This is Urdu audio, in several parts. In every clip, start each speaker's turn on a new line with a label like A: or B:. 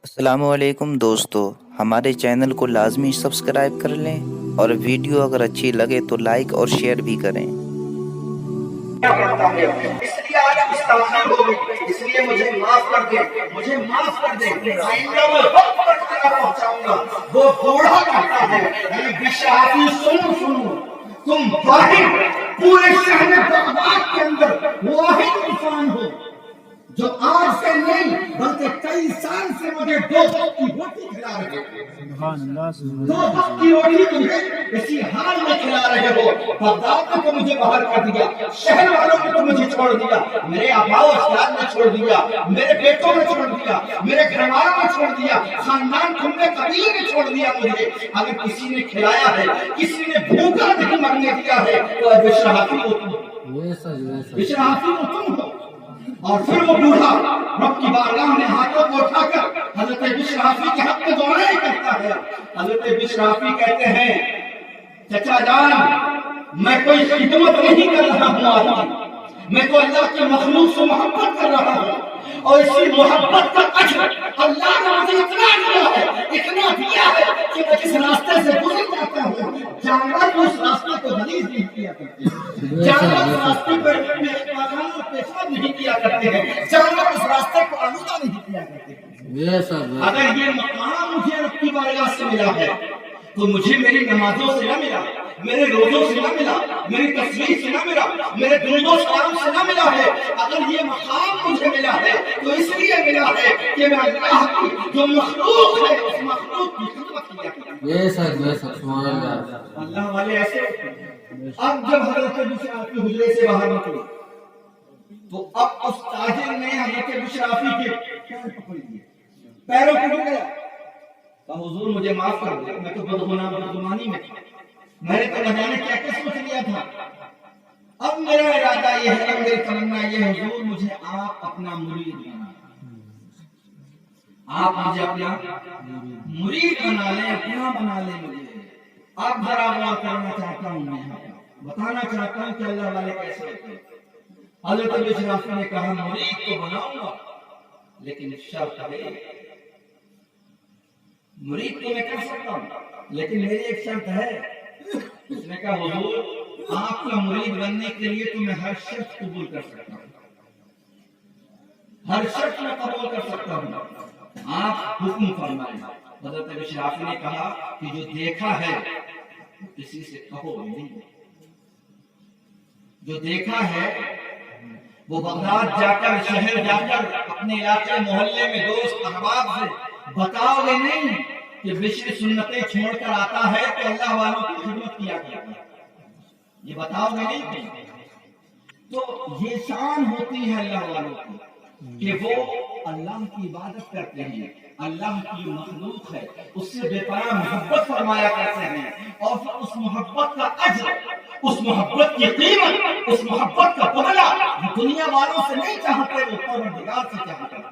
A: السلام علیکم دوستو، ہمارے چینل کو لازمی سبسکرائب کر لیں اور ویڈیو اگر اچھی لگے تو لائک اور شیئر بھی کریں۔
B: اس لیے آج گستاخی ہو گئی، اس لیے مجھے معاف کر دیں، مجھے معاف کر دیں۔ آئندہ میں وقت پر کھانا پہنچاؤں گا۔ وہ بوڑھا کہتا ہے اے بشافی سنو، تم واحد پورے شہر بغداد کے اندر واحد انسان ہو جو آج سے نہیں بلکہ کئی سال سے مجھے دو وقت کی روٹی کھلا رہے ہو۔ دو وقت کی روٹی تمہیں اسی حال میں کھلا رہے ہو۔ بغداد نے تو مجھے باہر کر دیا، شہر والوں نے تو مجھے چھوڑ دیا، میرے آبا و اجداد نے چھوڑ دیا، میرے بیٹوں نے چھوڑ دیا، میرے گھر والوں نے چھوڑ دیا، خاندان تمہیں قبیلے نے چھوڑ دیا مجھے۔ اگر کسی نے کھلایا ہے، کسی نے بھوکا نہیں مرنے دیا ہے تو بشرحافی ہو تم، بشرحافی ہو تم ہو۔ اور پھر وہ بوڑھا رب کی بارگاہ میں ہاتھوں کو اٹھا کر حضرت بشرحافی کے حق میں دعائیں کرتا ہے۔ حضرت بشرحافی کہتے ہیں چچا جان، میں کوئی خدمت نہیں کر رہا ہوں آپ کی، میں تو اللہ کے مخلوق سے محبت کر رہا ہوں، اور اسی محبت کا اجر اللہ نے مجھے اتنا دیا ہے، اتنا دیا ہے کہ میں جس راستے سے گزر جاتا ہوں جانور اس راستے کو غلیظ نہیں کیا کرتے، جانور اس راستے پر پیشاب نہیں کیا کرتے ہیں، جانور اس راستے کو آلودہ نہیں کیا کرتے ہیں۔ اگر یہ مقام مجھے رب کی بارگاہ سے ملا ہے تو مجھے میری نمازوں سے نہ ملا، میرے روزوں سے نہ ملا، میری تصویر سے نہ ملا، میرے درود و سلام سے نہ ملا ہے۔ اگر یہ مقام مجھے ملا ہے تو اس لیے ملا ہے کہ میں اللہ کی جو مخلوق ہے اس مخلوق کی خدمت کیا کرتا ہوں۔ اللہ والے ایسے۔ اب جب حضرت بشرافی حجرے سے باہر نکلے تو اب اس تاجر نے حضرت بشرافی کے پیر پکڑ لیے، پیروں کو پکڑ گیا، کہا حضور مجھے معاف کر دے، میں تو بدگمانی میں تھا، میں نے تو نہ جانے کیا کیا سوچ لیا تھا۔ اب میرا ارادہ یہ ہے، میری تمنا یہ ہے حضور مجھے آپ اپنا مرید بنا لیں، آپ مجھے اپنا مرید بنا لیں، اپنا بنا لیں مجھے۔ اب ذرا غور کرنا چاہتا ہوں، میں بتانا چاہتا ہوں کہ اللہ والے کیسے ہوتے ہیں۔ حضرت بشرافی نے کہا مرید تو بناؤں گا لیکن شرط ہے، مرید تو میں کر سکتا ہوں لیکن میری ایک شرط ہے۔ اس نے کہا حضور آپ کا مرید بننے کے لیے تو میں ہر شرط قبول کر سکتا ہوں، ہر شرط میں قبول کر سکتا ہوں، آپ حکم فرمائیں۔ حضرت بشرافی نے کہا کہ جو دیکھا ہے کسی سے کہو نہیں، جو دیکھا ہے وہ بغداد جا کر، شہر جا کر اپنے علاقے محلے میں دوست احباب سے بتاؤ گے نہیں کہ بشر سنتیں چھوڑ کر آتا ہے تو اللہ والوں کی خدمت کیا کرتا ہے، یہ بتاؤ گے نہیں۔ تو یہ شان ہوتی ہے اللہ والوں کی کہ وہ اللہ کی عبادت کرتے ہیں، اللہ کی مخلوق ہے، اس سے بے پناہ محبت فرمایا کرتے ہیں، اور پھر اس محبت کا اجر، اس محبت کی قیمت، اس محبت کا بدلہ دنیا والوں سے نہیں چاہتے، وہ پروردگار سے چاہتے ہیں،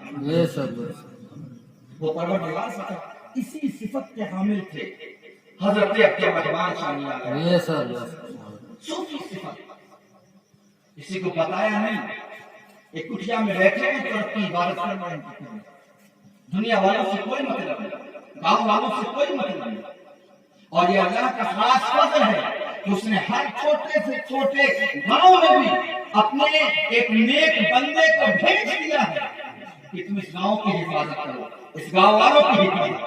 B: وہ پروردگار سے چاہتے ہیں۔ اسی صفت کے حامل تھے حضرت عبدالرحمن شانی علیہ، صوفی صفت، کسی کو بتایا نہیں، ایک کٹیا میں بیٹھے ہیں تو رب کی عبادت کر رہے ہیں، دنیا والوں سے کوئی مطلب نہیں، گاؤں والوں سے کوئی مطلب نہیں، اور یہ اللہ کا خاص فضل ہے کہ اس نے ہر چھوٹے سے چھوٹے گاؤں میں بھی اپنے ایک نیک بندے کو بھیج دیا ہے کہ تم اس گاؤں کی حفاظت کرو، اس گاؤں والوں کی حفاظت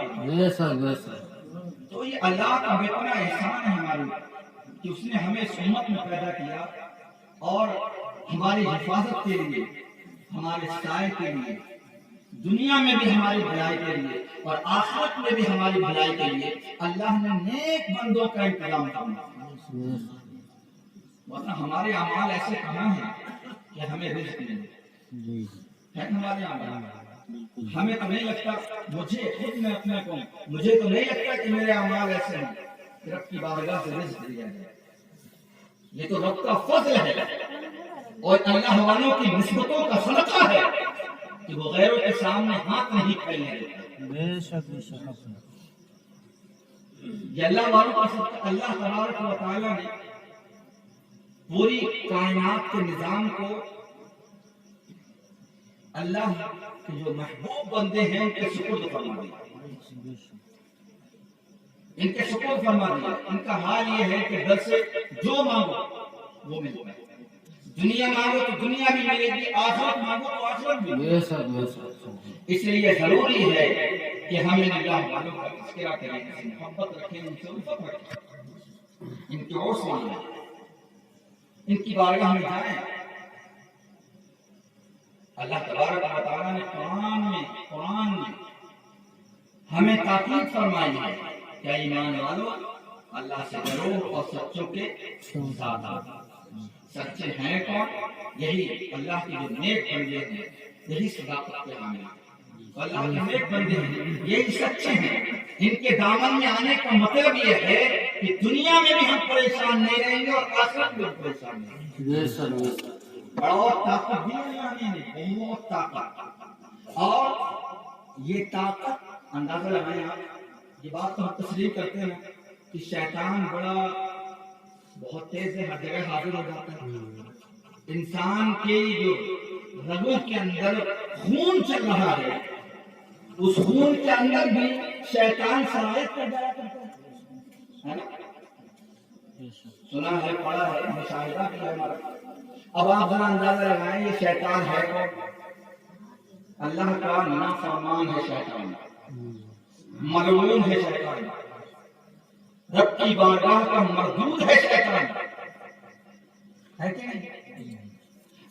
B: کرو۔ تو یہ اللہ کا بے پناہ احسان ہے ہمارے کہ اس نے ہمیں اس امت میں پیدا کیا اور ہماری حفاظت کے لیے، ہمارے سائے کے لیے، دنیا میں بھی ہماری بھلائی کے لیے اور آخرت میں بھی ہماری بھلائی کے لیے اللہ نے نیک بندوں کا انتظام کیا، ورنہ ہمارے اعمال ایسے کہاں ہیں کہ ہمیں رزق ملے، ہے ہمارے اعمال، ہمیں تو نہیں لگتا، مجھے خود میں اپنے کو، مجھے تو نہیں لگتا کہ میرے اعمال ایسے ہیں کہ رب کی بارگاہ سے رزق دیا جائے، یہ تو رب کا فضل ہے اور اللہ والوں کی نسبتوں کا صدقہ ہے کہ وہ غیروں کے سامنے ہاتھ نہیں پھیلنے دیتے۔ بے شک بے شک، یہ اللہ والوں کا صدقہ۔ اللہ تبارک و تعالیٰ نے پوری کائنات کے نظام کو اللہ کے جو محبوب بندے ہیں ان کے سپرد فرما دیا، ان کے سپرد فرما دیا۔ ان کا حال یہ ہے کہ دل سے جو مانگو وہ ملتا ہے، دنیا مانگو تو دنیا بھی ملے گی، آخرت مانگو تو آخرت بھی ملے گی۔ اس لیے ضروری ہے کہ ہم ان اللہ والوں کا تذکرہ کریں، ان سے محبت رکھیں، ان سے الفت رکھیں، ان کی اور سمجھیں، ان کی بارگاہ میں جائیں۔ اللہ تبارک و تعالیٰ نے قرآن میں ہمیں تاکید فرمائی ہے کہ ایمان والو اللہ سے ڈرو اور سچوں کے ساتھ آؤ۔ سچے ہیں کون؟ یہی اللہ کے جو نیک بندے ہیں، یہی صداقت کے حامل ہیں۔ اللہ کے نیک بندے ہیں، یہی سچے ہیں۔ ان کے دامن میں آنے کا مطلب یہ ہے کہ دنیا میں بھی ہم پریشان نہیں رہیں گے اور آخرت میں بھی پریشان نہیں رہیں گے۔ بہت طاقت دی اللہ نے، بہت طاقت۔ اور یہ طاقت اندازہ لگائیں آپ، یہ بات تو ہم تسلیم کرتے ہیں کہ شیطان بہت تیز ہے، ہر جگہ حاضر ہو جاتا ہے۔ انسان کے جو رگوں کے اندر خون چل رہا ہے، اس خون کے اندر بھی شیطان سرایت کر جایا کرتا ہے نا؟ سنا ہے، پڑھا ہے، مشاہدہ کیا ہے ہمارا۔ اب آپ ذرا اندازہ لگائیں یہ شیطان ہے کون؟ اللہ کا نافرمان ہے شیطان، ملعون ہے شیطان، رب کی بارگاہ کا مردود ہے شیطان، ہے کہ نہیں؟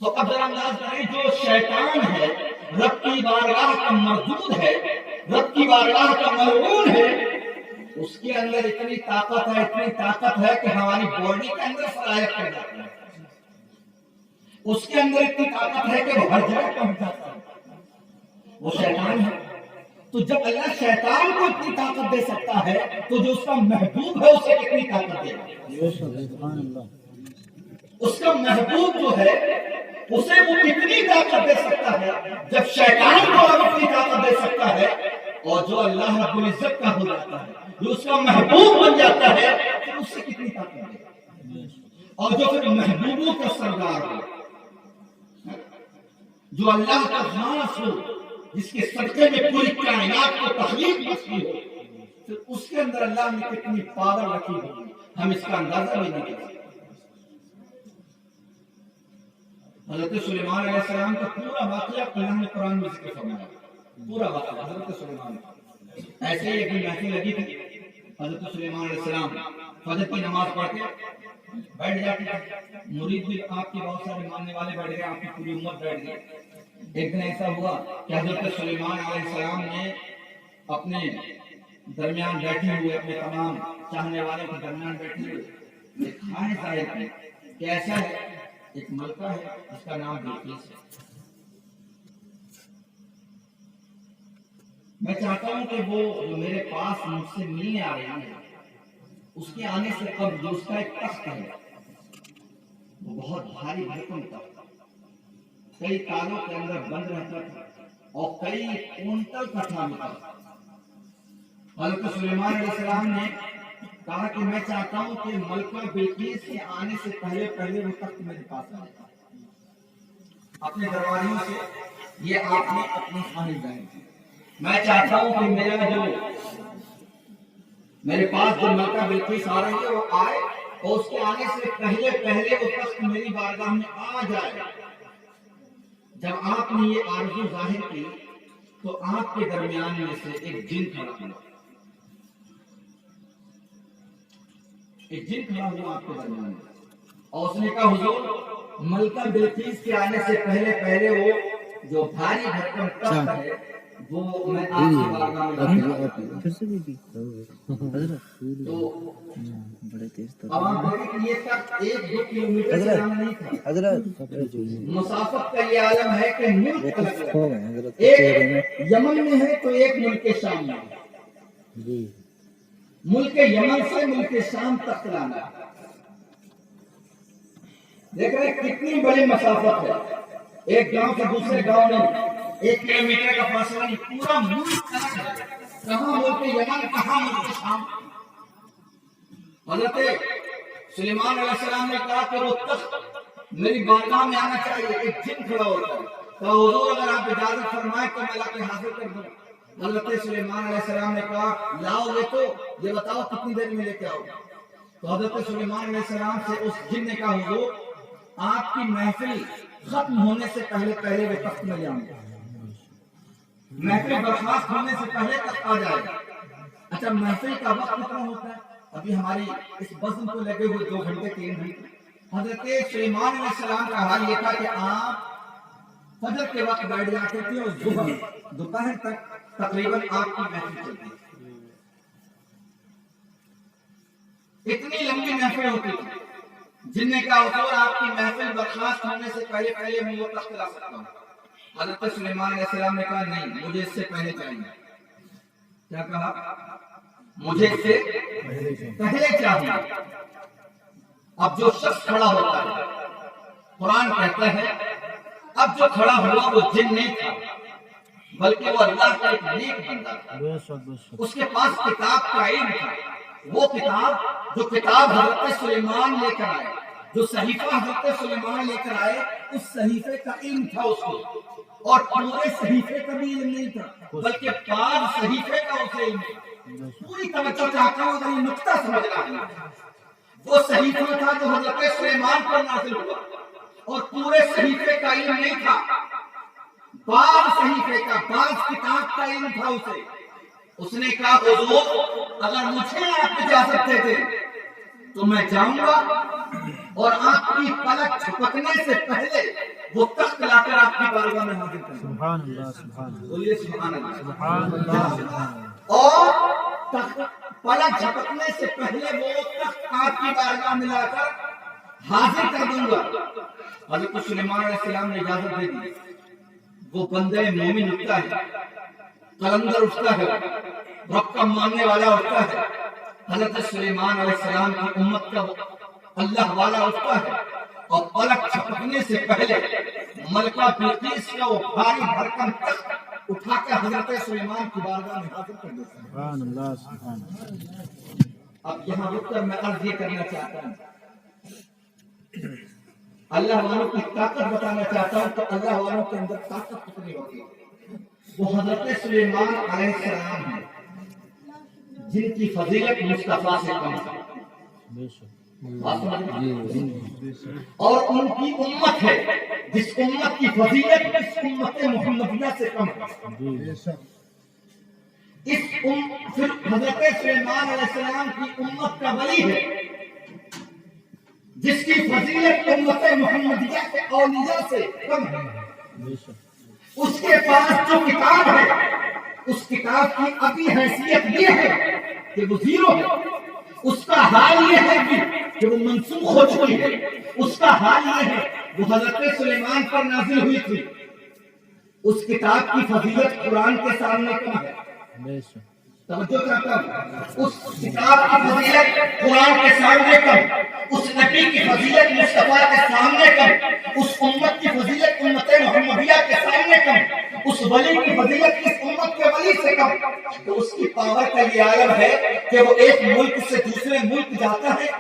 B: تو اب ذرا انداز کریں، جو شیطان ہے، رب کی بارگاہ کا مردود ہے، رب کی بارگاہ کا ملعون ہے، اس کے اندر اتنی طاقت ہے کہ ہماری باڈی کے اندر سرایت کر جاتی ہے۔ اس کے اندر اتنی طاقت ہے کہ وہ ہر جگہ پہنچ جاتا ہے، وہ شیطان ہے۔ تو جب اللہ شیطان کو اتنی طاقت دے سکتا ہے تو جو اس کا محبوب ہے اسے کتنی طاقت دے گا؟ اس کا محبوب جو ہے اسے وہ کتنی طاقت دے سکتا ہے جب شیطان کو اتنی طاقت دے سکتا ہے، اور جو اللہ رب العزت کا ہو جاتا ہے، جو اس کا محبوب بن جاتا ہے، تو اس سے کتنی طاقت دے گا؟ اور جو پھر محبوبوں کا سردار ہو، جو اللہ کا خاص ہو، جس کے صدقے میں پوری کائنات کو تخلیق مچتی ہو، پھر اس کے اندر اللہ نے کتنی پاور رکھی ہوگی، ہم اس کا اندازہ بھی نہیں کر سکتے۔ حضرت سلیمان علیہ السلام کا پورا واقعہ اللہ نے قرآن میں ذکر فرمایا، پورا واقعہ حضرت سلیمان کا۔ ایسے ہی ایک دن محفل لگی تھی، حضرت سلیمان علیہ السلام فجر کی نماز پڑھ کے بیٹھ جاتے تھے، مرید بھی آپ کے بہت سارے ماننے والے بیٹھ گئے، آپ کی پوری امت بیٹھ گئی۔ ایک دن ایسا ہوا کہ حضرت سلیمان علیہ السلام نے اپنے درمیان بیٹھے ہوئے، اپنے تمام چاہنے والوں کے درمیان بیٹھے ہوئے ایک خواہش ظاہر کی کہ ایسا ہے، ایک ملکہ ہے جس کا نام بلقیس ہے، میں چاہتا ہوں کہ وہ جو میرے پاس مجھ سے ملنے آ رہی ہے، اس کے آنے سے قبل جو اس کا ایک تخت ہے وہ بہت بھاری بھرکم تخت، کئی تالوں کے اندر بند رہتا تھا اور کئی کونٹل کا تھا۔ حضرت سلیمان علیہ السلام نے کہا کہ میں چاہتا ہوں کہ ملکہ بلقیس کے آنے سے پہلے وہ تخت میرے پاس آئے، اپنے درباریوں سے یہ آپ نے اپنی خواہش ظاہر کی، میں چاہتا ہوں کہ میرے پاس جو ملکہ بلقیس آ رہی ہے وہ آئے اور اس کے آنے سے پہلے وہ تخت میری بارگاہ میں آ جائے۔ جب آپ نے یہ آرزو ظاہر کی تو آپ کے درمیان میں سے ایک جن کھڑا ہوا، آپ کے درمیان میں، اور اس نے کہا حضور ملکہ بلقیس کے آنے سے پہلے وہ جو بھاری بھرکم تخت ہے وہ میں آپ کی بارگاہ میں اب آپ دیکھیں کہ یہ تخت 1-2 کلومیٹر سے زیادہ نہیں تھا، مسافت کا یہ عالم ہے کہ ملک ایک یمن میں ہے تو ایک ملک شام میں ہے، ملک یمن سے ملک شام تک لانا، دیکھ رہے کتنی بڑی مسافت ہے، ایک گاؤں سے دوسرے گاؤں میں 1 کلومیٹر کا فاصلہ نہیں، پورا ملک کہاں ملک یمن کہاں ملک شام۔ حضرت سلیمان علیہ السلام نے کہا کہ وہ تخت میری بارگاہ میں آنا چاہیے، ایک جن کھڑا ہوتا ہے، تو حضور اگر آپ اجازت فرمائیں تو میں لا کے حاضر کر دوں. حضرت سلیمان علیہ السلام نے کہا لاؤ لے تو یہ بتاؤ کتنی دیر میں لے کے آؤ. تو حضرت سلیمان علیہ السلام سے اس جن نے کہا حضور آپ کی محفل ختم ہونے سے پہلے پہلے وہ تخت میں لے آؤں گا. محفل برخاست ہونے سے پہلے تخت آ جائے گا. اچھا محفل کا وقت کتنا ہوتا ہے؟ ابھی ہماری اس بزم کو لگے ہوئے 2 گھنٹے 3 گھنٹے. حضرت سلیمان علیہ السلام کا حال یہ تھا کہ آپ فجر کے وقت بیٹھ جاتے تھے اور دوپہر تک تقریباً آپ کی محفل چلتی تھی. اتنی لمبی محفل ہوتی تھی. جن نے کہا حضور آپ کی محفل برخاست ہونے سے پہلے پہلے میں وہ تخت لا سکتا ہوں. حضرت سلیمان علیہ السلام نے کہا نہیں مجھے اس سے پہلے چاہیے. کیا کہا؟ مجھے اس سے پہلے چاہیے. اب جو شخص کھڑا ہوتا ہے قرآن کہتا ہے اب جو کھڑا ہوا وہ جن نہیں تھا بلکہ وہ اللہ کا ایک نیک بندہ تھا. اس کے پاس کتاب کا علم تھا. وہ کتاب جو کتاب حضرت سلیمان لے کر آئے جو صحیفہ حضرت سلیمان لے کر آئے اس صحیفے کا علم تھا اس کو. اور پورے صحیفے کا بھی علم نہیں تھا بلکہ بعض صحیفے کا اسے علم تھا. پوری توجہ چاہتا ہوں اگر یہ نقطہ سمجھنا ہے. وہ صحیفہ تھا جو حضرت سلیمان پر نازل ہوا اور پورے صحیفے کا علم نہیں تھا. بعض صحیفے کا بعض کتاب کا علم تھا اسے. اس نے کہا حضور اگر مجھے آپ اجازت دے دیں تو میں جاؤں گا اور آپ کی پلک جھپکنے سے پہلے وہ تخت لا کر آپ کی بارگاہ میں حاضر کروں. سبحان اللہ سبحان اللہ. بولیے سبحان اللہ سبحان اللہ. اور پلک جھپکنے سے پہلے وہ تخت آپ کی بارگاہ میں لا کر حاضر کر دوں گا. حضرت سلیمان علیہ السلام نے اجازت دے دی. وہ بندے مومن اٹھتا ہے قلندر اٹھتا ہے رب کا ماننے والا اٹھتا ہے. حضرت سلیمان علیہ السلام کی امت کا اللہ والا اٹھتا ہے اور پلک جھپکنے سے پہلے ملکہ بلقیس کا وہ بھاری بھرکم تخت اٹھا کر حضرت سلیمان کی بارگاہ میں حاضر کر دیتا ہے. سبحان اللہ سبحان اللہ. اب یہاں رک کر میں عرض یہ کرنا چاہتا ہوں اللہ والوں کی طاقت بتانا چاہتا ہوں. تو اللہ والوں کے اندر طاقت کتنی ہوتی ہے. وہ حضرت سلیمان علیہ السلام ہیں جن کی فضیلت مصطفیٰ سے کم ہے اور ان کی امت ہے جس امت کی فضیلت اس امت محمدیہ سے کم ہے. پھر حضرت سلیمان علیہ السلام کی امت کا ولی ہے جس کی فضیلت امت محمدیہ کے اولیاء سے کم ہے. اس کے پاس جو کتاب ہے اس کتاب کی ابھی حیثیت یہ ہے کہ وہ زیرو ہے. اس کا حال یہ ہے کہ وہ منسوخ ہو چکی ہے. اس کا حال یہ ہے وہ حضرت سلیمان پر نازل ہوئی تھی. اس کتاب کی فضیلت قرآن کے سامنے کم ہے. توجہ کرتا ہوں. اس کتاب کی فضیلت قرآن کے سامنے کم. اس نبی کی فضیلت مصطفیٰ کے سامنے کم. اس امت کی فضیلت امت محمدیہ کے سامنے کم. اس ولی کی فضیلت اس امت کے ولی سے کم. تو اس کی پاور کا یہ عالم ہے کہ وہ ایک ملک سے دوسرے ملک جاتا ہے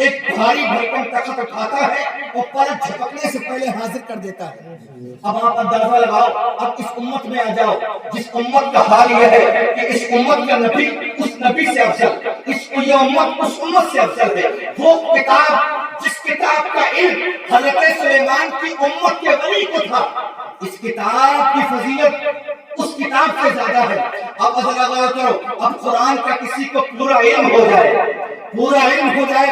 B: ایک بھاری بھرکم تخت اٹھاتا ہے اور پلک جھپکنے سے پہلے حاضر کر دیتا ہے. اب آپ اندازہ لگاؤ. اب اس امت میں آ جاؤ جس امت کا حال یہ ہے کہ اس امت کا نبی اس نبی سے افضل یہ امت اس امت سے افضل ہے. وہ کتاب جس کتاب کا علم حضرت سلیمان کی امت کے ولی کو تھا اس کتاب کی فضیلت اس کتاب سے زیادہ ہے. اب ذرا غور کرو. اب قرآن کا کسی کو پورا علم ہو جائے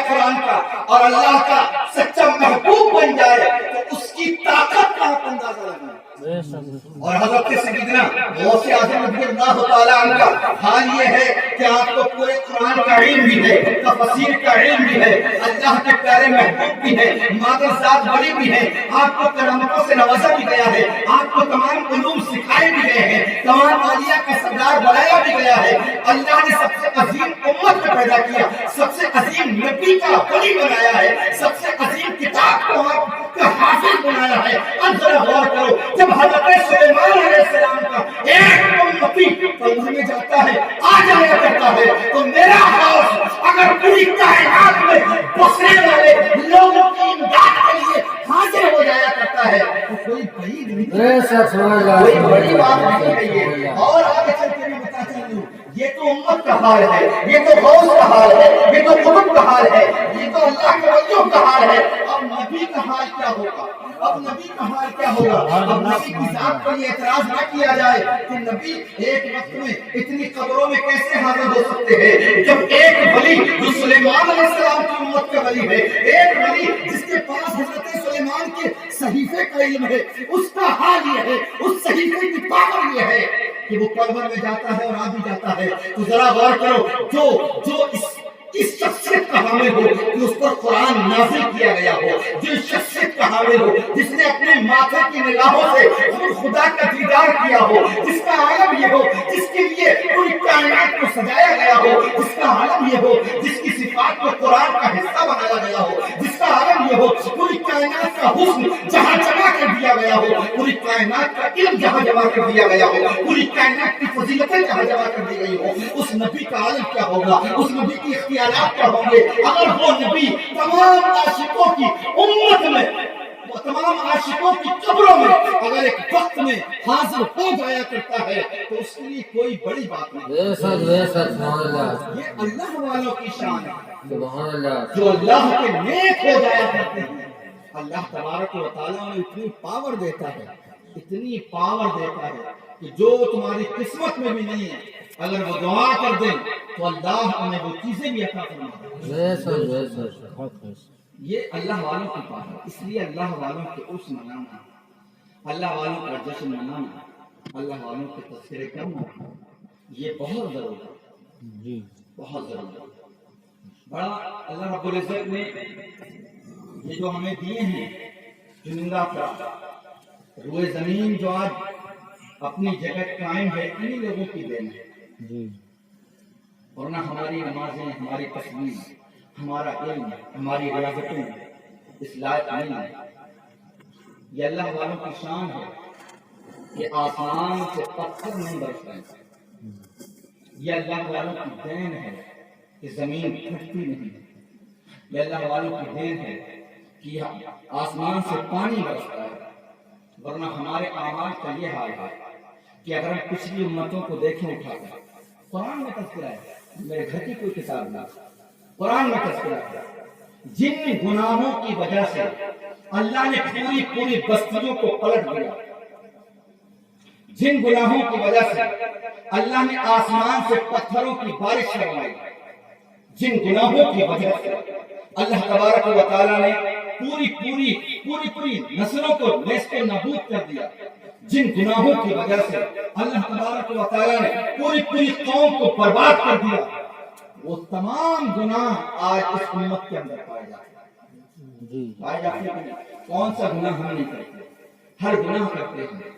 B: قرآن کا اور اللہ کا سچا محبوب بن جائے تو اس کی طاقت کا آپ اندازہ لگائیں. اور حضرت سیدنا غوث اعظم رضی اللہ تعالیٰ عنہ کا حال یہ ہے کہ آپ کو پورے قرآن کا علم بھی ہے تفسیر کا علم بھی ہے اللہ کے پیارے محبوب بھی ہے مادر ذات بڑی بھی ہے آپ کو کرامتوں سے نوازا بھی گیا ہے آپ کو تمام علوم سکھائے بھی گئے ہیں تمام اولیاء کا سردار بنایا بھی گیا ہے. اللہ نے سب سے عظیم امت کو پیدا کیا سب سے عظیم نبی کا ولی بنایا ہے سب سے عظیم کتاب کو آپ کا حافظ بنایا ہے. اب ذرا غور کرو جب حضرت سلیمان علیہ السلام کا ایک امتی قبر میں جاتا ہے آ جایا کرتا ہے تو میرا ہاؤس اگر پوری کائنات میں بسنے والے لوگوں کی امداد کے لیے حاضر ہو جایا کرتا ہے تو کوئی بعید نہیں کوئی بڑی بات نہیں ہے یہ. اور آگے چل کے میں بتاتا ہوں یہ تو امت کا حال ہے, یہ تو غوث کا حال ہے, یہ تو قطب کا حال ہے, یہ تو اللہ کے ولیوں کا حال ہے. اب نبی کا حال کیا ہوگا؟ اب نبی کا حال کیا ہوگا؟ اب نبی کی ذات پر یہ اعتراض نہ کیا جائے کہ نبی ایک وقت میں اتنی قبروں میں کیسے حاضر ہو سکتے ہیں, جب ایک ولی جو سلیمان علیہ السلام کی امت کا ولی ہے, ایک ولی جس کے پاس حضرت سلیمان کے صحیفے کا علم ہے, اس کا حال یہ ہے, اس صحیفے کی پاور یہ ہے کہ وہ قبر میں جاتا ہے اور آ بھی جاتا ہے. تو ذرا غور کرو, جو اس شخصیت کا حامل ہو کہ اس پر قرآن نازل کیا گیا ہو, جو اس شخصیت کا حامل ہو جس نے اپنے ماتھے کی نگاہوں سے خدا کا دیدار کیا ہو, جس کا عالم یہ ہو جس کے لیے پوری کائنات کو سجایا گیا ہو, جس کا عالم یہ ہو جس کی صفات کو قرآن کا حصہ بنایا گیا ہو, جس کا عالم یہ ہو پوری کائنات کا حسن جہاں جمع کر دیا گیا ہو, پوری کائنات کا علم جہاں جمع کر دیا گیا ہو, پوری کائنات کی فضیلتیں جہاں جمع کر دی گئی ہو, اس نبی کا عالم کیا ہوگا, اس نبی کی اختیارات کیا ہوں گے اگر وہ نبی تمام عاشقوں کی امت میں, تمام عاشقوں کی قبروں میں اگر ایک وقت میں حاضر ہو جایا کرتا ہے تو اس کے لیے کوئی بڑی بات نہیں. یہ اللہ والوں کی شان ہے جو اللہ کے نیک ہو جایا کرتے ہیں. اللہ تبارک و تعالیٰ نے اتنی پاور دیتا ہے, اتنی پاور دیتا ہے کہ جو تمہاری قسمت میں بھی نہیں ہے اگر وہ دعا کر دیں تو اللہ انہیں وہ چیزیں بھی عطا فرما دے. یہ اللہ والوں کی پاور. اس لیے اللہ والوں کے عرس منانا, اللہ والوں کا جشن منانا, اللہ والوں کے تذکرے کرنا یہ بہت ضروری ہے, بہت ضروری ہے. بڑا اللہ رب العزت نے یہ جو ہمیں دیے ہیں چنندہ کا روئے زمین جو آج اپنی جگہ قائم ہے انہی لوگوں کی دین ہے. ورنہ ہماری نمازیں, ہماری تسبیح, ہمارا علم, ہماری ریاضتیں اس لائق نہیں ہے. یہ اللہ والوں کی شان ہے کہ آسمان سے پتھر نہیں برس رہے. یہ اللہ والوں کی دین ہے کہ زمین پھٹتی نہیں. یہ اللہ والوں کی دین ہے کہ آسمان سے پانی برستا ہے. ورنہ ہمارے اعمال کا یہ حال ہے کہ اگر ہم پچھلی امتوں کو دیکھیں اٹھا کر, قرآن میں تذکرہ ہے, میرے گھر کی کوئی کتاب نہیں, قرآن میں تذکرہ ہے جن گناہوں کی وجہ سے اللہ نے پوری بستیوں کو پلٹ دیا, جن گناہوں کی وجہ سے اللہ نے آسمان سے پتھروں کی بارش کروائی, جن گناہوں کی وجہ سے اللہ تبارک و تعالیٰ نے پوری نسلوں کو نیست و نابود کر دیا, جن گناہوں کی وجہ سے اللہ تبارک و تعالیٰ نے پوری قوم کو برباد کر دیا, وہ تمام گناہ آج اس امت کے اندر پائے جاتے ہیں. کون سا گناہ ہم نہیں کرتے؟ ہر گناہ کرتے ہیں.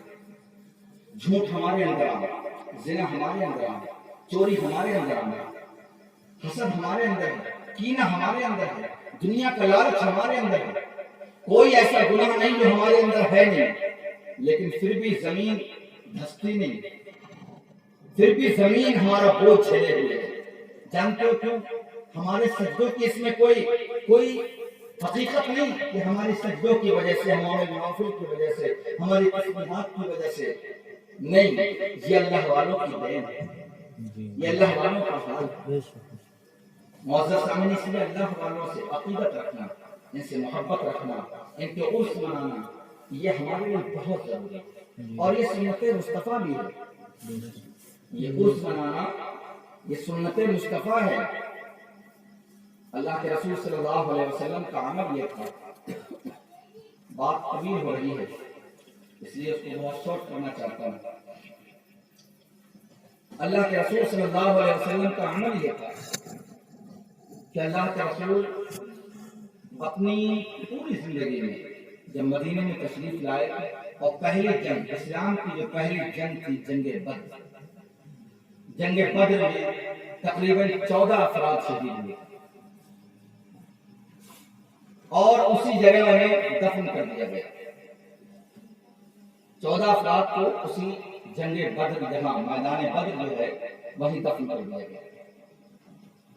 B: جھوٹ ہمارے اندر آ, زنا ہمارے اندر آ, چوری ہمارے اندر آ, حسد ہمارے اندر ہے, کینہ ہمارے اندر ہے, دنیا کا لالچ ہمارے اندر ہے. کوئی ایسا گناہ نہیں جو ہمارے اندر ہے نہیں, لیکن پھر بھی زمین دھستی نہیں, پھر بھی زمین ہمارا بوجھ جھیلے ہوئے ہے. جانتے ہو کیوں؟ ہمارے سجدوں کی اس میں کوئی حقیقت نہیں کہ ہماری سجدوں کی وجہ سے, ہمارے نوافل کی وجہ سے, ہماری تسبیحات کی وجہ سے نہیں. یہ اللہ والوں کی دین ہے, یہ اللہ والوں کا حال ہے. معزز سامعین, اس لیے اللہ والوں سے عقیدت رکھنا, ان سے محبت رکھنا, ان کے عرس منانا یہ ہمارے لیے بہت ضروری ہے. اور یہ سنت مصطفیٰ بھی ہے. یہ عرس منانا یہ سنت مصطفیٰ ہے. اللہ کے رسول صلی اللہ علیہ وسلم کا عمل یہ تھا. بات طویل ہو رہی ہے اس لیے اس کو بہت شارٹ کرنا چاہتا ہوں. اللہ کے رسول صلی اللہ علیہ وسلم کا عمل یہ تھا کہ اللہ کے رسول اپنی پوری زندگی میں جب مدینے میں تشریف لائے اور پہلی جنگ, اسلام کی جو پہلی جنگ تھی جنگ بدر, جنگ بدر میں تقریباً 14 افراد شہید ہوئے اور اسی جگہ انہیں دفن کر دیا گیا. 14 افراد کو اسی جنگ بدر جہاں میدان بدر جو ہے وہیں دفن کر دیا گیا.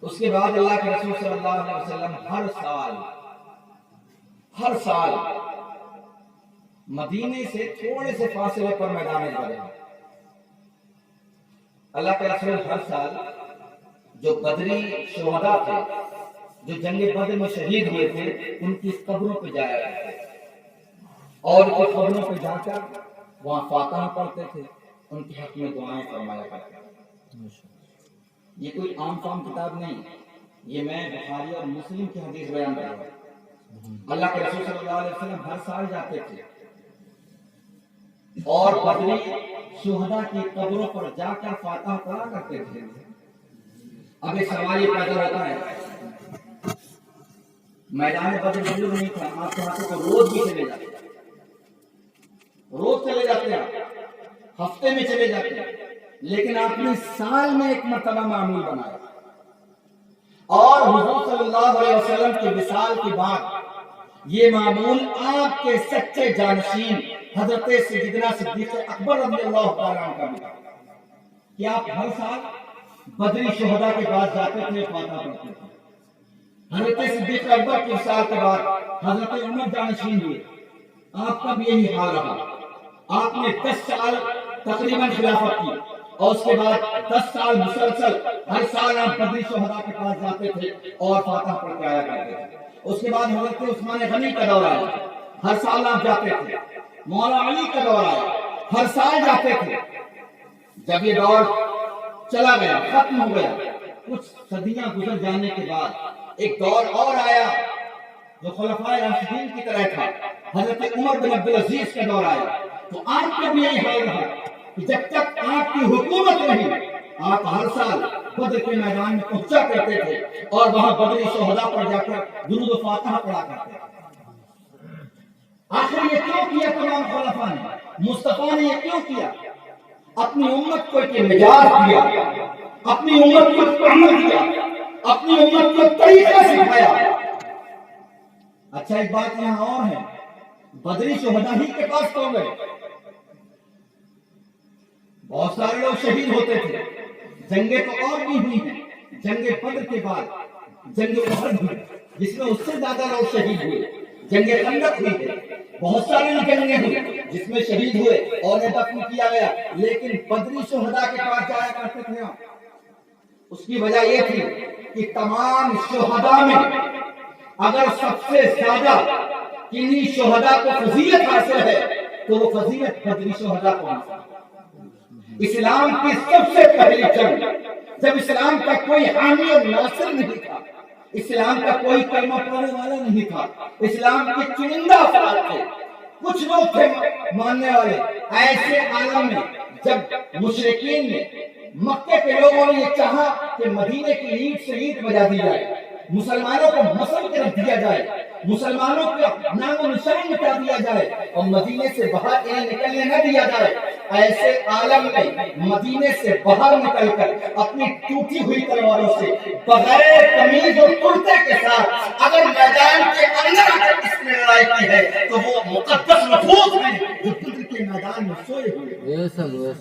B: اس کے بعد اللہ کے رسول صلی اللہ علیہ وسلم ہر سال
C: مدینے سے تھوڑے سے فاصلے پر میدان بدر ہے۔ اللہ کے رسول ہر سال جو بدری شہداء تھے، جو جنگ بدر میں شہید ہوئے تھے، ان کی قبروں پہ جایا کرتے تھے اور ان کی قبروں پہ جا کر وہاں فاتحہ پڑھتے تھے، ان کے حق میں دعائیں فرمایا کرتے تھے۔ یہ کوئی عام فام کتاب نہیں، یہ میں بخاری اور مسلم کی حدیث بیان کر رہا ہوں۔ اللہ کے رسول صلی اللہ علیہ وسلم ہر سال جاتے تھے اور بدری شہداء کی قبروں پر جا کر فاتحہ پڑھا کرتے تھے۔ اب ایک سوال یہ پیدا ہوتا ہے، میدان بدر ضرور نہیں تھا، آپ کے ہاتھوں کو روز بھی چلے جاتے، روز چلے جاتے ہیں، ہفتے میں چلے جاتے ہیں، لیکن آپ نے سال میں ایک مرتبہ معمول بنایا اور حضور صلی اللہ علیہ وسلم کے وصال کے بعد یہ معمول آپ کے سچے جانشین حضرت سیدنا صدیق اکبر رضی اللہ تعالیٰ عنہ کا بھی تھا کہ آپ ہر سال بدری شہداء کے پاس جاتے تھے، فاتحہ پڑھتے تھے۔ حضرت صدیق اکبر کے وصال کے بعد حضرت عمر جانشین ہوئے، آپ کا بھی یہی حال رہا۔ آپ نے 10 سال تقریباً خلافت کی اور اس کے بعد 10 سال مسلسل ہر سال آپ بدری شہداء کے پاس جاتے تھے اور فاتحہ پڑھ کے آیا کرتے تھے۔ اس کے بعد حضرت عثمان غنی کا دور آیا، ہر سال آپ جاتے تھے۔ مولا علی کا دور آیا، ہر سال جاتے تھے۔ جب یہ دور چلا گیا، ختم ہو گیا، کچھ صدیاں گزر جانے کے بعد ایک دور اور آیا جو خلفائے راشدین کی طرح تھا، حضرت عمر بن عبدالعزیز کا دور آیا۔ تو آپ کا بھی یہی حال رہا کہ جب تک آپ کی حکومت رہی، آپ ہر سال بدر کے میدان میں پہنچا کرتے تھے اور وہاں بدری شہداء پر جا کر درود و فاتحہ پڑھا کرتے تھے۔ آخر یہ کیوں کیا تمام خلفاء نے؟ مصطفیٰ نے یہ کیوں کیا؟ اپنی امت کو ایک نجات دیا، اپنی امت کو عمل دیا، اپنی امت کو طریقہ سکھایا۔ اچھا ایک بات یہاں اور ہے، بدری شہداء ہی کے پاس تو گئے، بہت سارے لوگ شہید ہوتے تھے، جنگیں تو اور بھی ہوئی ہیں۔ جنگ بدر کے بعد جنگ احد ہوئی جس میں اس سے زیادہ لوگ شہید ہوئے، جنگ خندق ہوئی ہے، بہت ساری جنگیں ہوئی جس میں شہید ہوئے اور دفن کیا گیا، لیکن بدری شہداء کے پاس جایا کرتے تھے۔ اس کی وجہ یہ تھی کہ تمام شہداء میں اگر سب سے زیادہ کنہیں شہداء کو فضیلت حاصل ہے تو وہ فضیلت بدری شہداء کو حاصل ہے۔ اسلام کی سب سے پہلی جنگ جب اسلام کا کوئی حامی اور ناصر نہیں تھا، اسلام کا کوئی کلمہ پڑھنے والا نہیں تھا، اسلام کے چنندہ افراد تھے، کچھ لوگ تھے ماننے والے، ایسے عالم میں جب مشرکین نے، مکے کے لوگوں نے یہ چاہا کہ مدینے کی اینٹ سے اینٹ بجا دی جائے، مسلمانوں کو مسل کے رکھ دیا جائے، مسلمانوں کا نام و نشان مٹا دیا جائے اور مدینے سے باہر انہیں نکلنے نہ دیا جائے، ایسے عالم میں مدینے سے باہر نکل کر اپنی ٹوٹی ہوئی تلواروں سے بغیر قمیض اور کرتے کے ساتھ اگر میدان کے اندر اس نے لڑائی کی ہے تو وہ مقدس نفوس ہیں جو بدر کے میدان میں سوئے ہوئے۔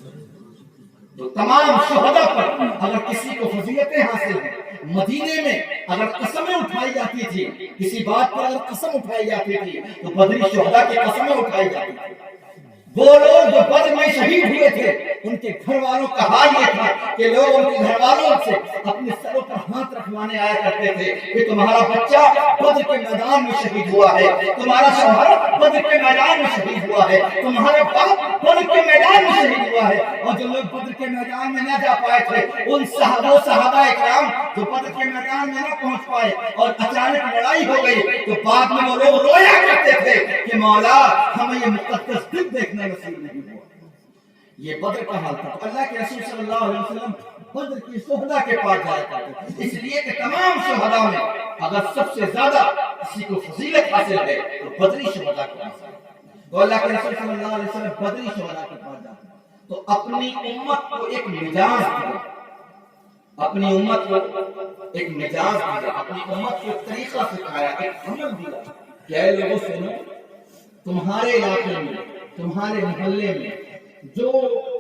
C: تو تمام شہداء پر اگر کسی کو فضیلتیں حاصل ہیں، مدینے میں اگر قسمیں اٹھائی جاتی تھی، کسی بات پر اگر قسم اٹھائی جاتی تھی تو بدری شہداء کی قسمیں اٹھائی جاتی تھی۔ وہ لوگ جو بدر میں شہید ہوئے تھے ان کے گھر والوں کا حال یہ تھا کہ لوگ ان کے گھر والوں سے اپنے سروں پر ہاتھ رکھوانے آیا کرتے تھے کہ تمہارا بچہ بدر کے میدان میں شہید ہوا ہے، تمہارا شوہر بدر کے میدان میں شہید ہوا ہے، تمہارا باپ بدر کے میدان میں شہید ہوا ہے۔ اور جو لوگ بدر کے میدان میں نہ جا پائے تھے ان صحابہ اکرام جو بدر کے میدان میں نہ پہنچ پائے اور اچانک لڑائی ہو گئی تو بعد میں وہ لوگ رویا کرتے تھے کہ مولا ہمیں یہ مقدس دن دیکھنا نصیب نہیں ہوا۔ یہ بدر کا حال تھا۔ اللہ کے رسول صلی اللہ علیہ وسلم بدر کی شہداء کے پاس جایا کرتے تھے، اس لیے کہ تمام شہداء میں اگر سب سے زیادہ کسی کو فضیلت حاصل ہے تو بدری شہداء کو حاصل ہے۔ تو اللہ کے رسول صلی اللہ علیہ وسلم بدری شہداء کے پاس جاتے ہیں تو اپنی امت کو ایک مجاز دیا، اپنی امت کو ایک مجاز دیا، اپنی امت کو ایک طریقہ سکھایا، ایک عمل دیا کہ اے لوگوں سنو، تمہارے علاقے میں، تمہارے محلے میں جو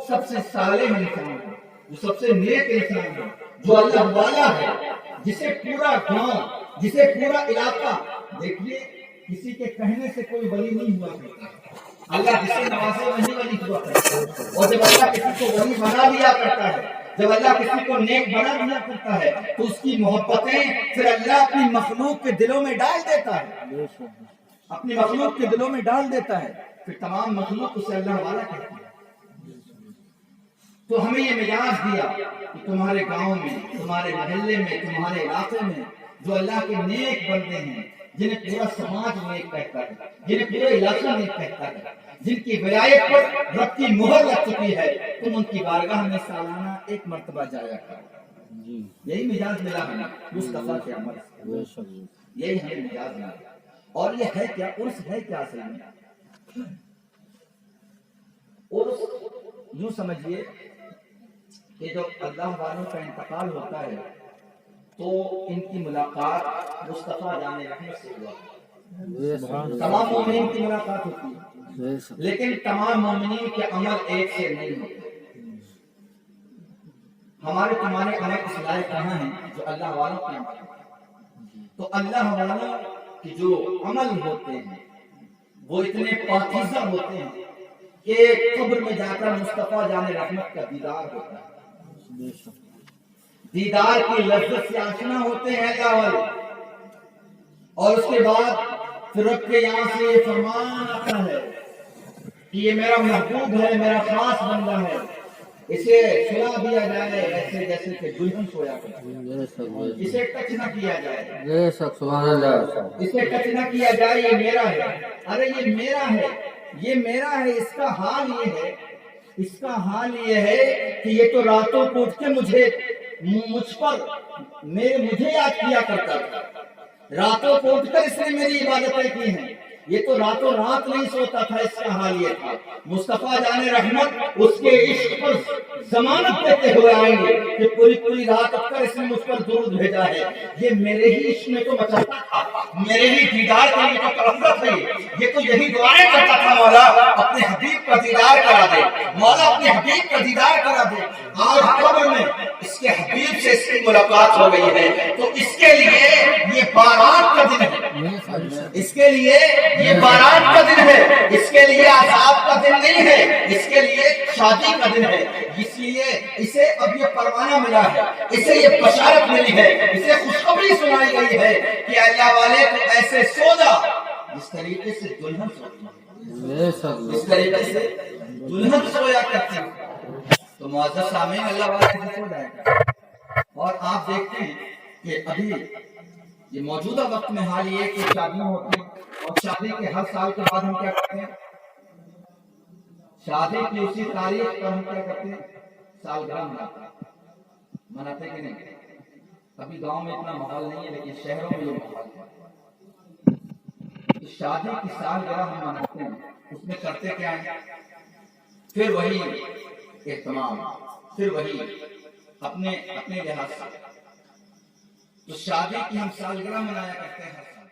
C: سب سے صالح انسان ہے، جو سب سے نیک انسان ہے، جو اللہ والا ہے، جسے پورا گاؤں، جسے پورا علاقہ، دیکھیے کسی کے کہنے سے کوئی ولی نہیں ہوا کرتا، اللہ جسے نوازے وہی ولی ہوا کرتا ہے، اور جب اللہ کسی کو ولی بنا دیا کرتا ہے، جب اللہ کسی کو نیک بنا دیا کرتا ہے تو اس کی محبتیں پھر اللہ اپنی مخلوق کے دلوں میں ڈال دیتا ہے، اپنی مخلوق کے دلوں میں ڈال دیتا ہے، پھر تمام مخلوق اسے اللہ والا کہتی ہے۔ تو ہمیں یہ مزاج دیا کہ تمہارے گاؤں میں، تمہارے محلے میں، تمہارے علاقے میں جو اللہ کے نیک بندے ہیں، جنہیں پورا سماج نیک کہتا ہے، جنہیں پورا علاقہ نیک کہتا ہے، جن کی ولایت پر رب کی مہر لگ چکی ہے، تم ان کی بارگاہ میں سالانہ ایک مرتبہ جایا کرو۔ یہی مزاج ملا ہمیں مصطفیٰ کے عمل سے، یہی ہمیں مزاج ملا۔ اور یہ ہے کیا؟ عرس ہے کیا اصل میں؟ عرس یوں سمجھیے کہ جب اللہ والوں کا انتقال ہوتا ہے تو ان کی ملاقات مصطفیٰ جان رحمت سے ہوا۔ تمام مومنین کی ملاقات ہوتی ہے، لیکن تمام مومنین کے عمل ایک سے نہیں ہوتے۔ ہمارے تمہارے عمل اس لائق کہاں ہیں جو اللہ والوں کے عمل ہیں؟ تو اللہ والوں کے جو عمل ہوتے ہیں وہ اتنے پاکیزہ ہوتے ہیں کہ قبر میں جا کر مصطفیٰ جان رحمت کا دیدار ہوتا ہے، دیدار کی لذت سے آشنا ہوتے ہیں اللہ والے، اور اس کے بعد پھر رب کے یہاں سے یہ فرمان آتا ہے کہ یہ میرا محبوب ہے، میرا خاص بندہ ہے، اسے سلا دیا جائے ایسے جیسے کہ دلہن سویا کرتی، اسے ٹچ نہ کیا جائے،
D: سبحان اللہ،
C: اسے ٹچ نہ کیا جائے، یہ میرا ہے، ارے یہ میرا ہے، یہ میرا ہے۔ اس کا حال یہ ہے، اس کا حال یہ ہے کہ یہ تو راتوں کو اٹھ کے مجھے یاد کیا کرتا تھا، راتوں کو اٹھ کر اس نے میری عبادتیں کی ہیں، یہ تو راتوں رات نہیں سوتا تھا۔ اس کا حال یہ تھا۔ مصطفیٰ جان رحمت اس کے عشق پر ضمانت دیتے ہوئے آئیں گے کہ پوری پوری رات اٹھ کر اس نے مجھ پر درود بھیجا ہے، یہ میرے ہی عشق میں تو مچلتا تھا، میرے ہی دیدار کے لیے تو تڑپتا تھا، یہ تو یہی دعائیں کرتا تھا، مولا اپنے حبیب کا دیدار کرا دے، مولا اپنے حبیب کا دیدار کرا دے۔ آج قبر میں اس کے حبیب سے اس کی ملاقات ہو گئی ہے، تو اس کے لیے یہ بارات کا دن ہے، اس کے لیے یہ بارات کا دن ہے، اس کے لیے عذاب کا دن نہیں ہے، اس کے لیے شادی کا دن ہے۔ اس لیے اسے اب یہ پروانہ ملا ہے، اسے یہ بشارت ملی ہے، اسے خوشخبری سنائی گئی ہے کہ اللہ والے تو ایسے سو جا جس طریقے سے دلہن سوتی ہے، اس طریقے سے دلہن سویا کرتی ہے۔ تو معزز سامعین، اللہ والے سے سو جائے گا۔ اور آپ دیکھتے ہیں کہ ابھی یہ موجودہ وقت میں حال یہ کہ شادیاں ہوتی ہیں، اور شادی کے ہر سال کے بعد ہم کیا کرتے ہیں؟ شادی کی اسی تاریخ پر ہم کیا کرتے ہیں؟ سالگرہ مناتے کہ نہیں؟ ابھی گاؤں میں اتنا ماحول نہیں ہے، لیکن شہروں میں یہ ماحول ہے۔ شادی کی سالگرہ ہم مناتے ہیں، اس میں کرتے کیا ہیں؟ پھر وہی اہتمام، پھر وہی اپنے لحاظ سے۔ تو شادی کی ہم سالگرہ منایا کرتے ہیں ہر سال،